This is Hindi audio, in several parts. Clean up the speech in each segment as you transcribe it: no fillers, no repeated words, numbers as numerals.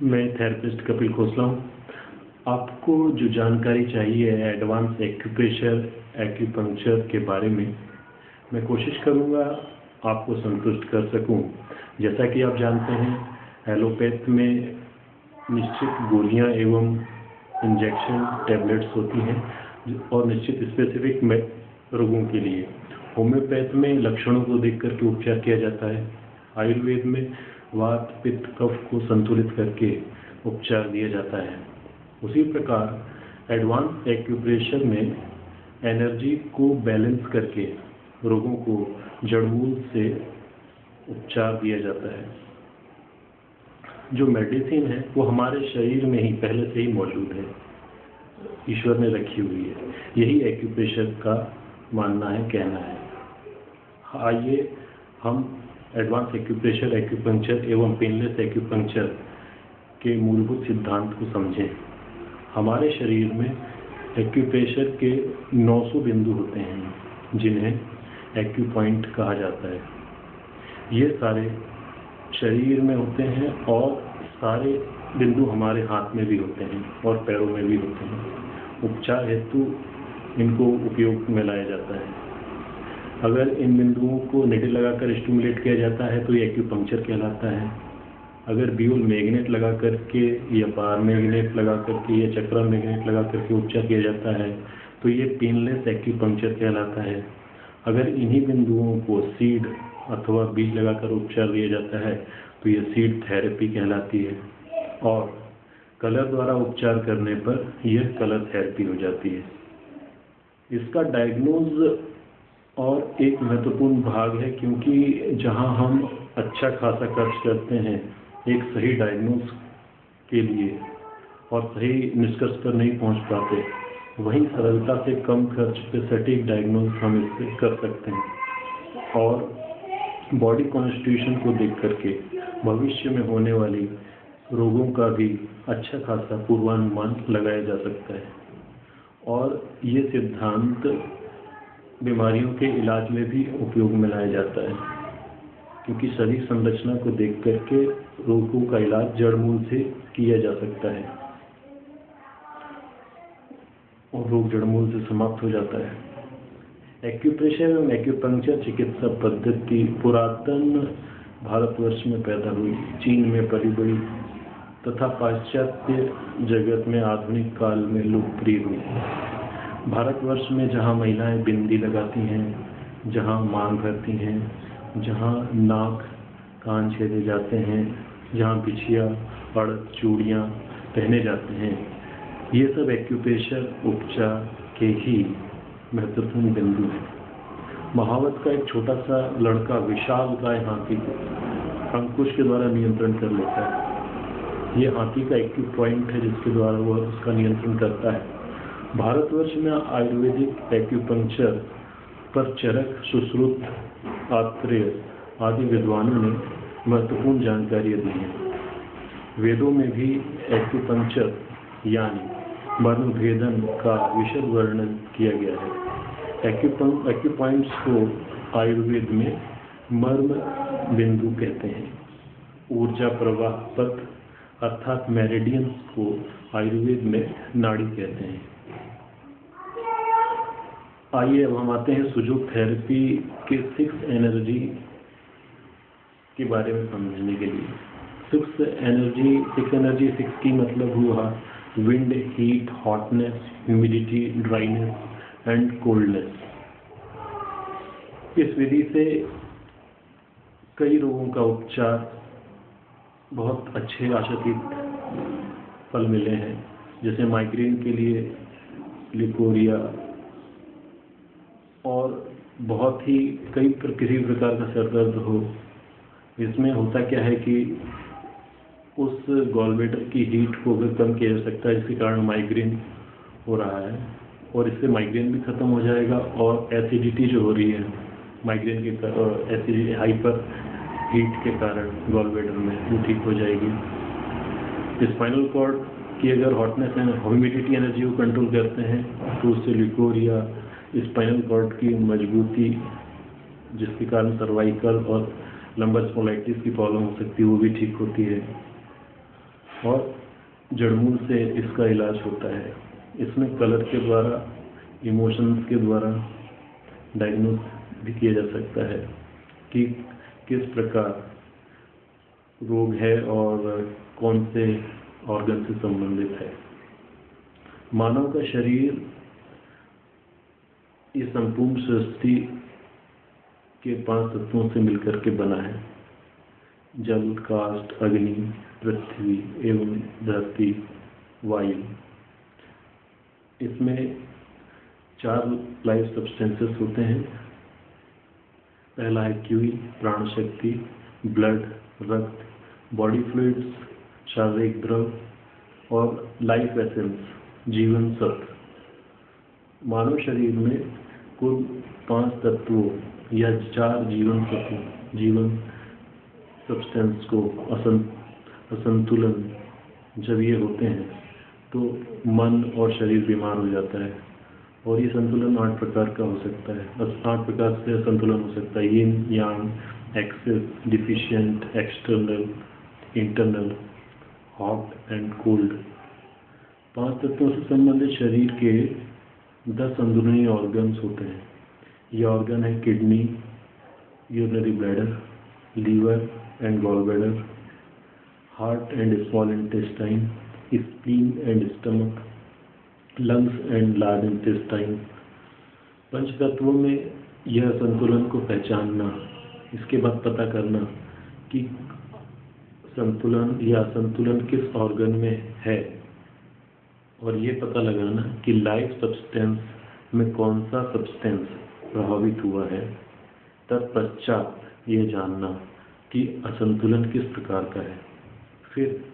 मैं थेरेपिस्ट कपिल खोसला हूँ। आपको जो जानकारी चाहिए है एडवांस एक्यूप्रेशर एक्यूपंक्चर के बारे में, मैं कोशिश करूँगा आपको संतुष्ट कर सकूँ। जैसा कि आप जानते हैं, एलोपैथ में निश्चित गोलियाँ एवं इंजेक्शन टैबलेट्स होती हैं और निश्चित स्पेसिफिक रोगों के लिए। होम्योपैथ में लक्षणों को देख करके उपचार किया जाता है। आयुर्वेद में वात पित्त कफ को संतुलित करके उपचार दिया जाता है। उसी प्रकार एडवांस एक्यूप्रेशर में एनर्जी को बैलेंस करके रोगों को जड़मूल से उपचार दिया जाता है। जो मेडिसिन है वो हमारे शरीर में ही पहले से ही मौजूद है, ईश्वर ने रखी हुई है। यही एक्यूप्रेशर का मानना है, कहना है। आइए हम एडवांस एक्यूप्रेशर एक्यूपंक्चर एवं पेनलेस एक्यूपंक्चर के मूलभूत सिद्धांत को समझें। हमारे शरीर में एक्यूप्रेशर के 900 बिंदु होते हैं जिन्हें एक्यूपॉइंट कहा जाता है। ये सारे शरीर में होते हैं और सारे बिंदु हमारे हाथ में भी होते हैं और पैरों में भी होते हैं। उपचार हेतु इनको उपयोग में लाया जाता है। अगर इन बिंदुओं को निडल लगाकर स्टिमुलेट किया जाता है तो ये एक्यूपंक्चर कहलाता है। अगर बियोल मैग्नेट लगा करके या बार मैग्नेट लगा करके या चक्रा मैग्नेट लगा करके उपचार किया जाता है तो ये पेनलेस एक्यूपंक्चर कहलाता है। अगर इन्हीं बिंदुओं को सीड अथवा बीज लगाकर उपचार दिया जाता है तो ये सीड थेरेपी कहलाती है। और कलर द्वारा उपचार करने पर यह कलर थेरेपी हो जाती है। इसका डायग्नोज और एक महत्वपूर्ण भाग है, क्योंकि जहां हम अच्छा खासा खर्च करते हैं एक सही डायग्नोज के लिए और सही निष्कर्ष पर नहीं पहुंच पाते, वहीं सरलता से कम खर्च पे सटीक डायग्नोज हम इससे कर सकते हैं और बॉडी कॉन्स्टिट्यूशन को देख करके भविष्य में होने वाली रोगों का भी अच्छा खासा पूर्वानुमान लगाया जा सकता है। और ये सिद्धांत बीमारियों के इलाज में भी उपयोग में लाया जाता है, क्योंकि शरीर संरचना को देख करके रोगों का इलाज जड़ मूल से किया जा सकता है और रोग जड़ मूल से समाप्त हो जाता है। एक्यूप्रेशर एवं एक्यूपंक्चर चिकित्सा पद्धति पुरातन भारतवर्ष में पैदा हुई, चीन में पली बड़ी तथा पाश्चात्य जगत में आधुनिक काल में लोकप्रिय हुई। भारतवर्ष में जहां महिलाएं बिंदी लगाती हैं, जहां मांग भरती हैं, जहां नाक कान छेदे जाते हैं, जहां बिछिया अड़क चूड़ियाँ पहने जाते हैं, ये सब एक्यूप्रेशर उपचार के ही महत्वपूर्ण बिंदु है। महावत का एक छोटा सा लड़का विशालकाय हाथी को अंकुश के द्वारा नियंत्रण कर लेता है। ये हाथी का एक्यू पॉइंट है जिसके द्वारा वह उसका नियंत्रण करता है। भारतवर्ष में आयुर्वेदिक एक्यूपंक्चर पर चरक, सुश्रुत, आत्रेय आदि विद्वानों ने महत्वपूर्ण जानकारियाँ दी हैं। वेदों में भी एक्यूपंक्चर यानी मर्म भेदन का विशद वर्णन किया गया है। एक्यूपॉइंट्स को आयुर्वेद में मर्म बिंदु कहते हैं। ऊर्जा प्रवाह पथ अर्थात मेरिडियंस को आयुर्वेद में नाड़ी कहते हैं। आइए अब हम आते हैं सुजोग थेरेपी के 6 एनर्जी के बारे में समझने के लिए। 6 एनर्जी 6 की मतलब हुआ wind, heat, hotness, humidity, dryness and coldness. इस विधि से कई रोगों का उपचार बहुत अच्छे आशातीत फल मिले हैं। जैसे माइग्रेन के लिए लिकोरिया, और बहुत ही किसी प्रकार का सर दर्द हो, इसमें होता क्या है कि उस गॉलब्लैडर की हीट को भी कम किया जा सकता है, जिसके कारण माइग्रेन हो रहा है, और इससे माइग्रेन भी खत्म हो जाएगा और एसिडिटी जो हो रही है माइग्रेन के एसिडिटी हाइपर हीट के कारण गॉलब्लैडर में, वो ठीक हो जाएगी। स्पाइनल कॉर्ड की अगर हॉटनेस एंड ह्यूमिडिटी एनर्जी को कंट्रोल करते हैं तो उससे लिकोरिया, स्पाइनल कॉर्ड की मजबूती जिसके कारण सर्वाइकल और लंबर स्पॉन्डिलाइटिस की प्रॉब्लम हो सकती है, वो भी ठीक होती है, और जड़मूल से इसका इलाज होता है। इसमें कलर के द्वारा, इमोशंस के द्वारा डायग्नोस भी किया जा सकता है कि किस प्रकार रोग है और कौन से ऑर्गन से संबंधित है। मानव का शरीर इस संपूर्ण सृष्टि के 5 तत्वों से मिलकर के बना है: जल, काष्ठ, अग्नि, पृथ्वी एवं धरती, वायु। इसमें 4 लाइफ सब्सटेंसेस होते हैं। पहला है क्यूई, प्राण शक्ति, ब्लड, रक्त, बॉडी फ्लूइड्स, शारीरिक द्रव, और लाइफ एसेंस, जीवन सत्व। मानव शरीर में कुल 5 तत्वों या 4 जीवन तत्व, जीवन सब्सटेंस को असंतुलन जब ये होते हैं तो मन और शरीर बीमार हो जाता है, और ये संतुलन 8 प्रकार का हो सकता है। 8 प्रकार से संतुलन हो सकता है: yin yang, excess, deficient, external, internal, hot and cold. 5 तत्वों से संबंधित शरीर के 10 अंदरूनी ऑर्गन्स होते हैं। ये ऑर्गन है kidney, urinary bladder, liver and gall bladder, heart and small intestine, spleen and stomach, lungs and large intestine. पंच तत्वों में यह संतुलन को पहचानना, इसके बाद पता करना कि संतुलन या असंतुलन किस ऑर्गन में है, और ये पता लगाना कि लाइफ सब्सटेंस में कौन सा सब्सटेंस प्रभावित हुआ है। तत्पश्चात ये जानना कि असंतुलन किस प्रकार का है, फिर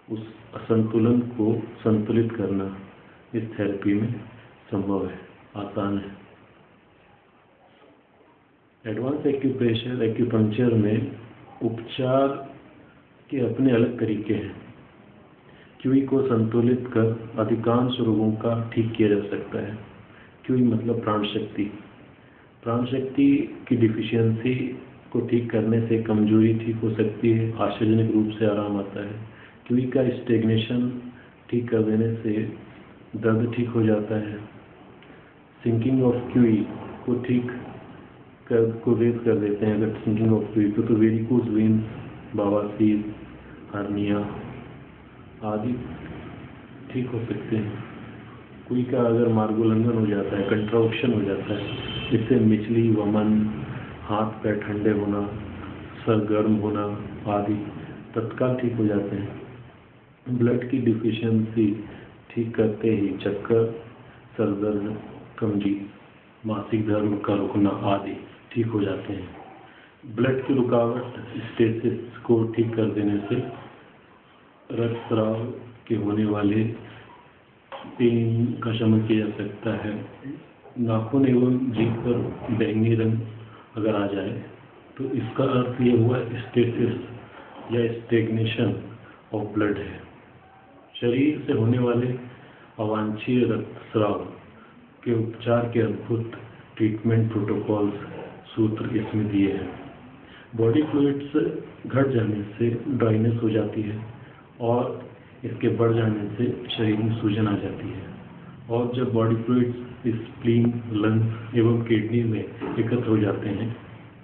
उस असंतुलन को संतुलित करना इस थेरेपी में संभव है, आसान है। एडवांस एक्यूप्रेशर, एक्यूपंक्चर में उपचार के अपने अलग तरीके हैं। क्यूई को संतुलित कर अधिकांश रोगों का ठीक किया जा सकता है। क्यूई मतलब प्राण शक्ति। प्राण शक्ति की डिफिशियंसी को ठीक करने से कमजोरी ठीक हो सकती है, आश्चर्यजनक रूप से आराम आता है। क्यूई का स्टेग्नेशन ठीक कर देने से दर्द ठीक हो जाता है। सिंकिंग ऑफ क्यूई को ठीक को रेज कर देते हैं। अगर सिंकिंग ऑफ क्यूई तो वेरिकोज वेन्स, बवासीर, हर्निया आदि ठीक हो सकते हैं। क्यूई का अगर मार्गोल्लंघन हो जाता है, कंट्राक्शन हो जाता है, इससे मिचली, वमन, हाथ पैर ठंडे होना, सर गर्म होना आदि तत्काल ठीक हो जाते हैं। ब्लड की डिफिशियंसी ठीक करते ही चक्कर, सर दर्द, कमजोरी, मासिक धर्म का रुकना आदि ठीक हो जाते हैं। ब्लड की रुकावट, स्टेसिस को ठीक कर देने से रक्त स्राव के होने वाले पेन का शमन किया जा सकता है। नाखून एवं जीभ पर बैंगनी रंग अगर आ जाए तो इसका अर्थ ये हुआ स्टेसिस या स्टेग्नेशन ऑफ ब्लड है। शरीर से होने वाले अवांछनीय रक्तस्राव के उपचार के अद्भुत ट्रीटमेंट प्रोटोकॉल्स सूत्र इसमें दिए हैं। बॉडी फ्लूइड्स घट जाने से ड्राइनेस हो जाती है, और इसके बढ़ जाने से शरीर में सूजन आ जाती है, और जब बॉडी फ्लूइड्स स्प्लीन, लंग्स एवं किडनी में एकत्र हो जाते हैं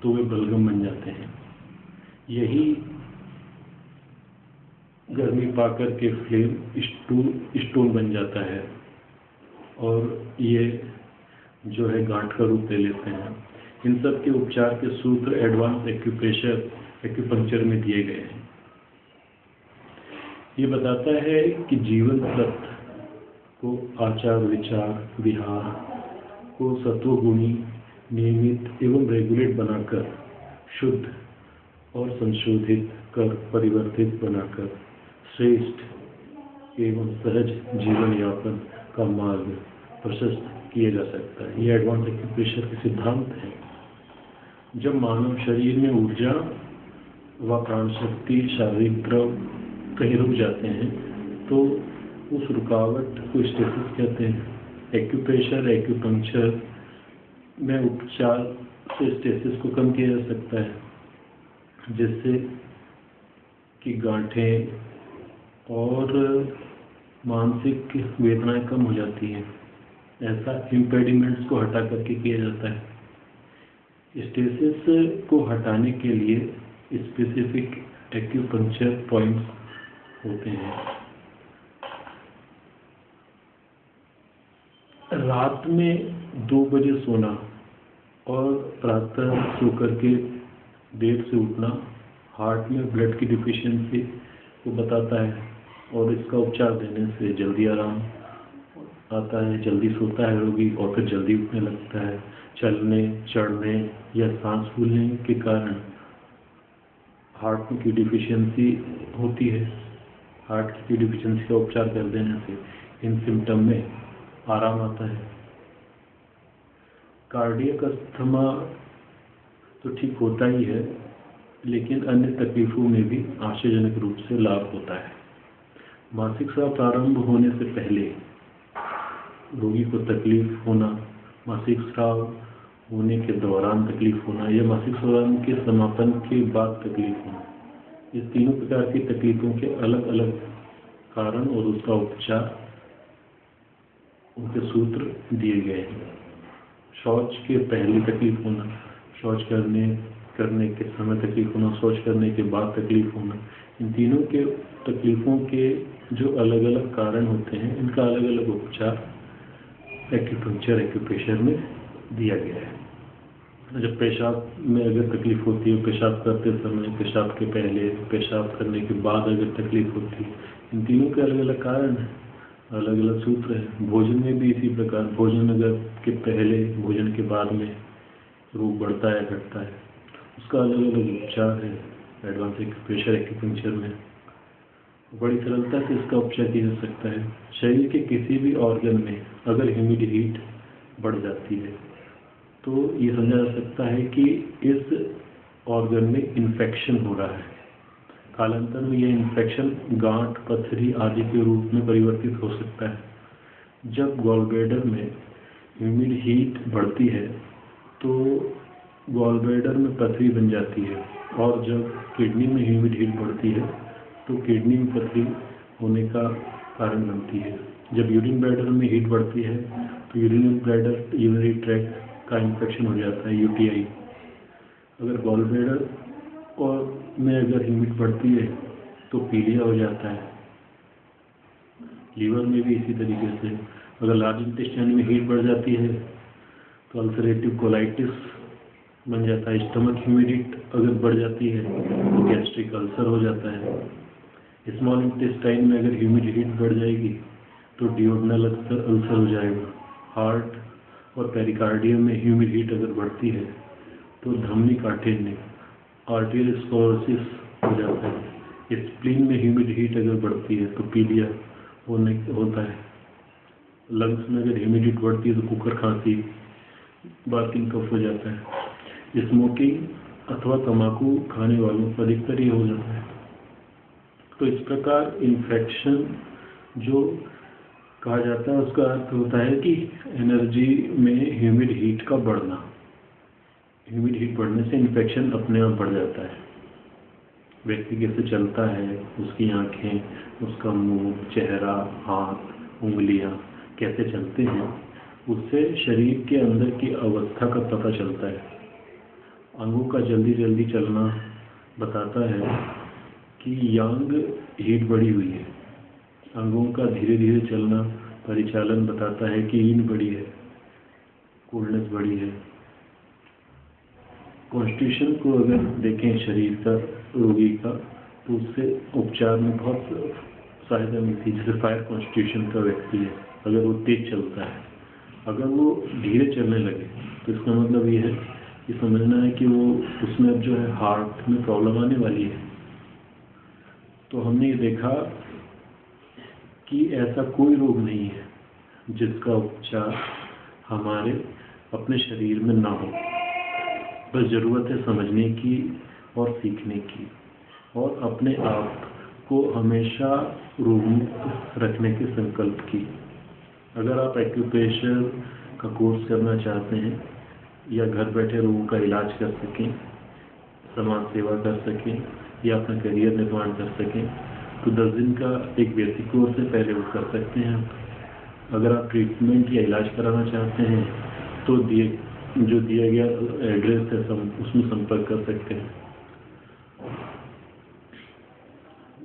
तो वे बलगम बन जाते हैं। यही गर्मी पाकर के फ्लेम स्टोन बन जाता है, और ये जो है गांठ का रूप ले लेते हैं। इन सब के उपचार के सूत्र एडवांस एक्यूप्रेशर, एक्यूपंक्चर में दिए गए हैं। ये बताता है कि जीवन सत्व को आचार विचार विहार को सत्वगुणी नियमित एवं रेगुलेट बनाकर शुद्ध और संशोधित कर परिवर्तित बनाकर श्रेष्ठ एवं सहज जीवन यापन का मार्ग प्रशस्त किया जा सकता है। ये एडवांस एक्यूप्रेशर के सिद्धांत हैं। जब मानव शरीर में ऊर्जा व प्राण शक्ति शारीरिक द्रव कहीं रुक जाते हैं तो उस रुकावट को स्टेसिस कहते हैं। एक्यूप्रेशर एक्यूपंक्चर में उपचार से स्टेसिस को कम किया जा सकता है, जिससे कि गांठें और मानसिक वेदनाएं कम हो जाती हैं। ऐसा इम्पेडिमेंट्स को हटा करके किया जाता है। स्टेसिस को हटाने के लिए स्पेसिफिक एक्यूपंक्चर पॉइंट्स होते हैं। रात में 2 बजे सोना और प्रातः सो करके देर से उठना हार्ट में ब्लड की डिफिशियंसी को बताता है और इसका उपचार देने से जल्दी आराम आता है, जल्दी सोता है रोगी और फिर जल्दी उठने लगता है। चलने चढ़ने या सांस फूलने के कारण हार्ट की डिफिशियंसी होती है। हार्ट की डिफिशियंसी का उपचार कर देने से इन सिम्टम में आराम आता है। कार्डियक अस्थमा तो ठीक होता ही है, लेकिन अन्य तकलीफों में भी आश्चर्यजनक रूप से लाभ होता है। मासिक स्राव प्रारंभ होने से पहले रोगी को तकलीफ होना, मासिक स्राव होने के दौरान तकलीफ होना या मासिक स्राव के समापन के बाद तकलीफ होना, ये तीनों प्रकार की तकलीफों के अलग अलग कारण और उसका उपचार उनके सूत्र दिए गए हैं। शौच के पहले तकलीफ होना, शौच करने के समय तकलीफ होना, शौच करने के बाद तकलीफ होना, इन तीनों के तकलीफों के जो अलग अलग कारण होते हैं, इनका अलग अलग उपचार एक्यूपंक्चर एक्यूप्रेशर में दिया गया है। जब पेशाब में अगर तकलीफ होती है, पेशाब करते समय, पेशाब के पहले, पेशाब करने के बाद अगर तकलीफ होती है, इन तीनों के अलग अलग कारण हैं, अलग अलग सूत्र हैं। भोजन में भी इसी प्रकार, भोजन अगर के पहले, भोजन के बाद में रोग बढ़ता है घटता है, उसका अलग अलग उपचार है एडवांस एक्यूप्रेशर एक्यूपंक्चर में। बड़ी सरलता से इसका उपचार किया जा सकता है। शरीर के किसी भी ऑर्गन में अगर ह्यूमिड हीट बढ़ जाती है तो ये समझा जा सकता है कि इस ऑर्गन में इन्फेक्शन हो रहा है। कालांतर में यह इन्फेक्शन गांठ, पथरी आदि के रूप में परिवर्तित हो सकता है। जब गॉलब्लैडर में ह्यूमिड हीट बढ़ती है तो गॉलब्लैडर में पथरी बन जाती है, और जब किडनी में ह्यूमिड हीट बढ़ती है तो किडनी में पथरी होने का कारण बनती है। जब यूरिन ब्लैडर में हीट बढ़ती है तो यूरिनरी ट्रैक्ट का इन्फेक्शन हो जाता है, यूटीआई। अगर गॉलब्लैडर और में अगर ह्यूमिड बढ़ती है तो पीलिया हो जाता है। लीवर में भी इसी तरीके से अगर लार्ज इंटेस्टाइन में हीट बढ़ जाती है तो अल्सरेटिव कोलाइटिस बन जाता है। स्टमक ह्यूमिडिटी अगर बढ़ जाती है तो गैस्ट्रिक अल्सर हो जाता है। स्मॉल इंटेस्टाइन में अगर ह्यूमिड हीट बढ़ जाएगी तो डिओडनल अल्सर हो जाएगा। हार्ट और पेरिकार्डियम में ह्यूमिड हीट अगर बढ़ती है तो धमनी काठिन्य, आर्टेरियल स्क्लेरोसिस हो जाता है। स्प्लीन में ह्यूमिड हीट अगर बढ़ती है तो पीलिया होता है। लंग्स में अगर ह्यूमिडिटी बढ़ती है तो कुकर खांसी, बार्किंग कफ हो जाता है। स्मोकिंग अथवा तंबाकू खाने वालों को अधिकतर ये हो जाता है। तो इस प्रकार इन्फेक्शन जो कहा जाता है उसका अर्थ होता है कि एनर्जी में ह्यूमिड हीट का बढ़ना। ह्यूमिड हीट बढ़ने से इन्फेक्शन अपने आप बढ़ जाता है। व्यक्ति कैसे चलता है, उसकी आंखें, उसका मुंह, चेहरा, हाथ, उंगलियां कैसे चलते हैं, उससे शरीर के अंदर की अवस्था का पता चलता है। अंगों का जल्दी जल्दी चलना बताता है कि यांग हीट बढ़ी हुई है। अंगों का धीरे धीरे चलना परिचालन बताता है कि ईन बढ़ी है, कोल्डनेस बढ़ी है। कॉन्स्टिट्यूशन को अगर देखें शरीर का, रोगी का, तो उससे उपचार में बहुत सहायता मिलती है। जैसे फायर कॉन्स्टिट्यूशन का व्यक्ति है अगर वो तेज चलता है। अगर वो धीरे चलने लगे तो इसका मतलब ये है कि समझना है कि वो उसमें अब जो है हार्ट में प्रॉब्लम आने वाली है। तो हमने ये देखा कि ऐसा कोई रोग नहीं है जिसका उपचार हमारे अपने शरीर में ना हो। बस ज़रूरत है समझने की और सीखने की, और अपने आप को हमेशा रोगमुक्त रखने के संकल्प की। अगर आप एक्यूप्रेशर का कोर्स करना चाहते हैं या घर बैठे रोगों का इलाज कर सकें, समाज सेवा कर सकें या अपना करियर निर्माण कर सकें, तो 10 दिन का एक बेसिक कोर्स से पहले वो कर सकते हैं आप। अगर आप ट्रीटमेंट या इलाज कराना चाहते हैं तो दिया गया एड्रेस है उसमें संपर्क कर सकते हैं।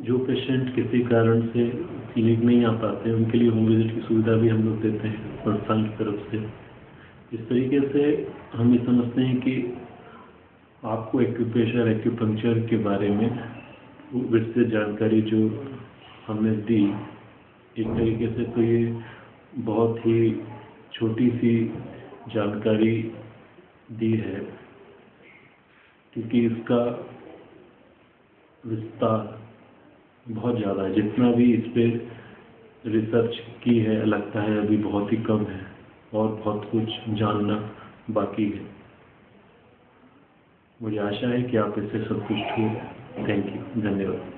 जो पेशेंट किसी कारण से क्लिनिक नहीं आ पाते हैं उनके लिए होम विजिट की सुविधा भी हम लोग देते हैं संस्थान की तरफ से। इस तरीके से हम ये समझते हैं कि आपको एक्यूप्रेशर एक्यूपंक्चर के बारे में विस्तृत जानकारी जो हमने दी, एक तरीके से तो ये बहुत ही छोटी सी जानकारी दी है, क्योंकि इसका विस्तार बहुत ज़्यादा है। जितना भी इस पर रिसर्च की है लगता है अभी बहुत ही कम है और बहुत कुछ जानना बाकी है। मुझे आशा है कि आप इससे संतुष्ट हो। थैंक यू, धन्यवाद।